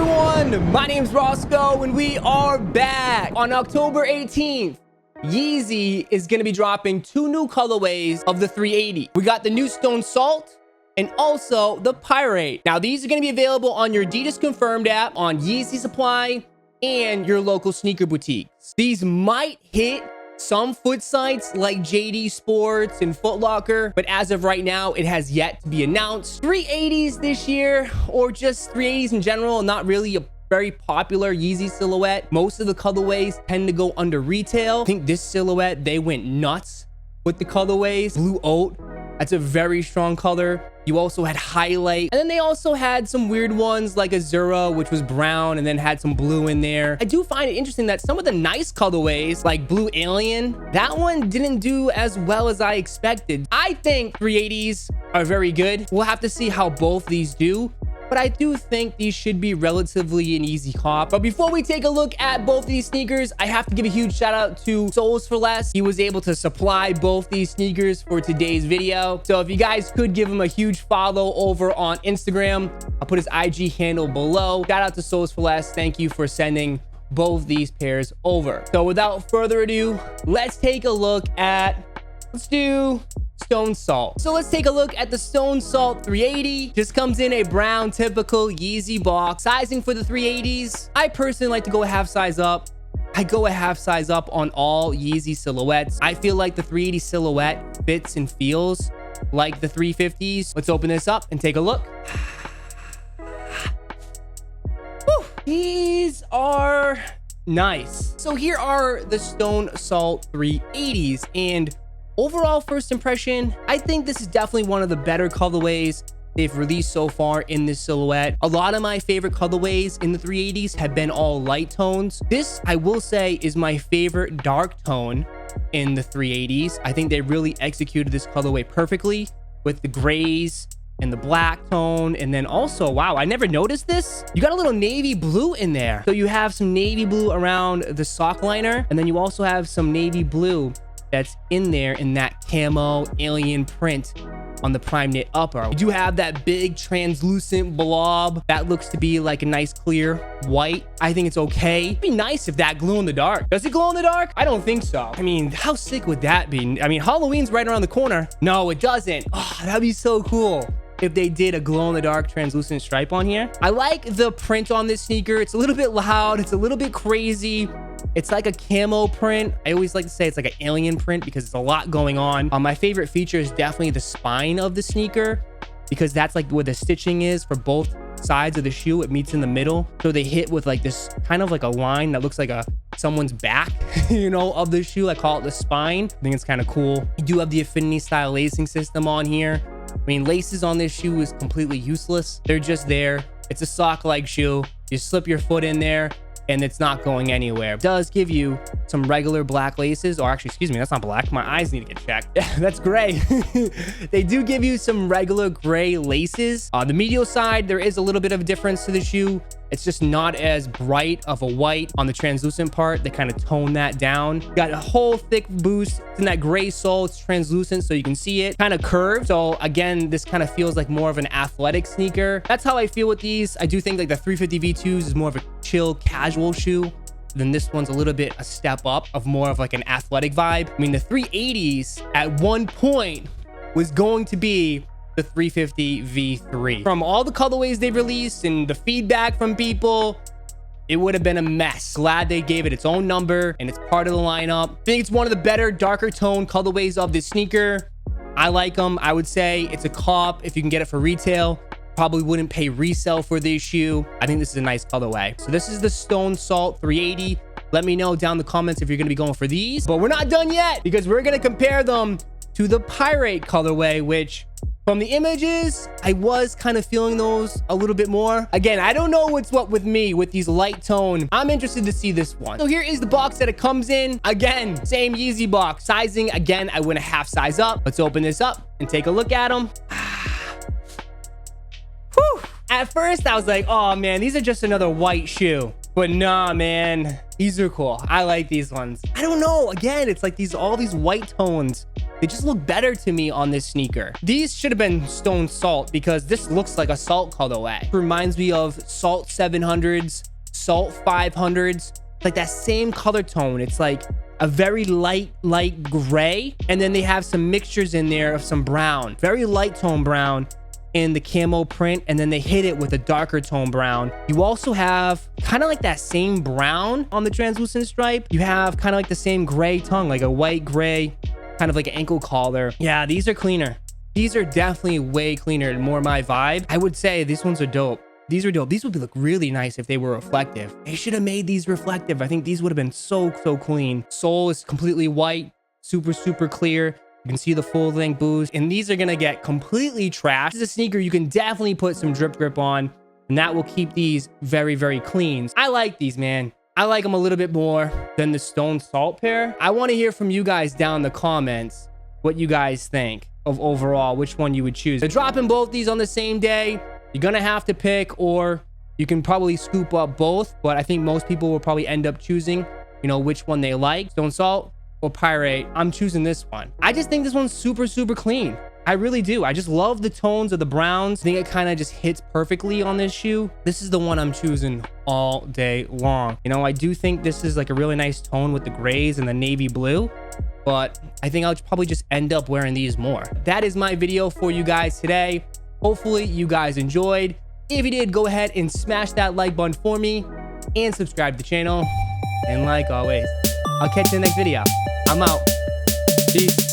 everyone? My name's Roszko and we are back. On October 18th, Yeezy is going to be dropping 2 new colorways of the 380. We got the new Stone Salt and also the Pyrite. Now, these are going to be available on your Adidas Confirmed app, on Yeezy Supply, and your local sneaker boutiques. These might hit some foot sites like JD Sports and Foot Locker, but as of right now, it has yet to be announced. 380s this year, or just 380s in general, not really a very popular Yeezy silhouette. Most of the colorways tend to go under retail. I think this silhouette, they went nuts with the colorways. Blue Oat, that's a very strong color. You also had Highlight, and then they also had some weird ones like Azura, which was brown and then had some blue in there. I do find it interesting that some of the nice colorways like Blue Alien, that one didn't do as well as I expected. I think 380s are very good. We'll have to see how both these do, but I do think these should be relatively an easy cop. But before we take a look at both these sneakers, I have to give a huge shout out to Souls for Less. He was able to supply both these sneakers for today's video. So if you guys could give him a huge follow over on Instagram, I'll put his IG handle below. Shout out to Souls for Less. Thank you for sending both these pairs over. So without further ado, let's take a look at, let's do Stone Salt. So let's take a look at the Stone Salt 380. Just comes in a brown typical Yeezy box. Sizing for the 380s, I personally like to go a half size up. I go a half size up on all Yeezy silhouettes. I feel like the 380 silhouette fits and feels like the 350s. Let's open this up and take a look. Whew. These are nice. So here are the Stone Salt 380s, and overall first impression, I think this is definitely one of the better colorways they've released so far in this silhouette. A lot of my favorite colorways in the 380s have been all light tones. This, I will say, is my favorite dark tone in the 380s. I think they really executed this colorway perfectly with the grays and the black tone. And then also, wow, I never noticed this. You got a little navy blue in there. So you have some navy blue around the sock liner, and then you also have some navy blue that's in there in that camo alien print on the prime knit upper. You do have that big translucent blob that looks to be like a nice clear white. I think it's okay. It'd be nice if that glow in the dark. Does it glow in the dark? I don't think so. I mean, how sick would that be? I mean, Halloween's right around the corner. No, it doesn't. Oh, that'd be so cool if they did a glow in the dark translucent stripe on here. I like the print on this sneaker. It's a little bit loud. It's a little bit crazy. It's like a camo print. I always like to say it's like an alien print because it's a lot going on. My favorite feature is definitely the spine of the sneaker, because that's like where the stitching is for both sides of the shoe. It meets in the middle. So they hit with like this kind of like a line that looks like someone's back, you know, of the shoe. I call it the spine. I think it's kind of cool. You do have the affinity style lacing system on here. I mean, laces on this shoe is completely useless. They're just there. It's a sock-like shoe. You slip your foot in there and it's not going anywhere. It does give you some regular black laces, or actually, excuse me, that's not black. My eyes need to get checked. Yeah, that's gray. They do give you some regular gray laces. On the medial side, there is a little bit of a difference to the shoe. It's just not as bright of a white. On the translucent part, they kind of tone that down. Got a whole thick boost. It's in that gray sole. It's translucent, so you can see it. Kind of curved. So again, this kind of feels like more of an athletic sneaker. That's how I feel with these. I do think like the 350 V2s is more of a chill, casual shoe. Then this one's a little bit a step up of more of like an athletic vibe. I mean, the 380s at one point was going to be the 350 V3. From all the colorways they've released and the feedback from people, it would have been a mess. Glad they gave it its own number and it's part of the lineup. I think it's one of the better darker tone colorways of this sneaker. I like them. I would say it's a cop if you can get it for retail. Probably wouldn't pay resale for this shoe. I think this is a nice colorway. So this is the Stone Salt 380. Let me know down in the comments if you're going to be going for these. But we're not done yet, because we're going to compare them to the Pyrite colorway, which from the images, I was kind of feeling those a little bit more. Again, I don't know what's what with me with these light tone. I'm interested to see this one. So here is the box that it comes in. Again, same Yeezy box. Sizing, again, I went a half size up. Let's open this up and take a look at them. Whew. At first, I was like, oh man, these are just another white shoe. But nah, man, these are cool. I like these ones. I don't know. Again, it's like all these white tones. They just look better to me on this sneaker. These should have been Stone Salt because this looks like a Salt colorway. Reminds me of Salt 700s, Salt 500s, like that same color tone. It's like a very light gray. And then they have some mixtures in there of some brown, very light tone brown in the camo print. And then they hit it with a darker tone brown. You also have kind of like that same brown on the translucent stripe. You have kind of like the same gray tongue, like a white gray, kind of like an ankle collar. Yeah, these are cleaner. These are definitely way cleaner and more my vibe. I would say these ones are dope. These are dope. These would look really nice if they were reflective. They should have made these reflective. I think these would have been so clean. Sole is completely white, super clear. You can see the full length boost, and these are gonna get completely trashed. This is a sneaker you can definitely put some drip grip on, and that will keep these very clean. I like these, man. I like them a little bit more than the Stone Salt pair. I want to hear from you guys down in the comments what you guys think of overall, which one you would choose. They're dropping both these on the same day. You're gonna have to pick, or you can probably scoop up both, but I think most people will probably end up choosing, you know, which one they like, Stone Salt or Pyrite. I'm choosing this one. I just think this one's super clean. I really do. I just love the tones of the browns. I think it kind of just hits perfectly on this shoe. This is the one I'm choosing all day long. You know, I do think this is like a really nice tone with the grays and the navy blue, but I think I'll probably just end up wearing these more. That is my video for you guys today. Hopefully you guys enjoyed. If you did, go ahead and smash that like button for me and subscribe to the channel. And like always, I'll catch you in the next video. I'm out. Peace.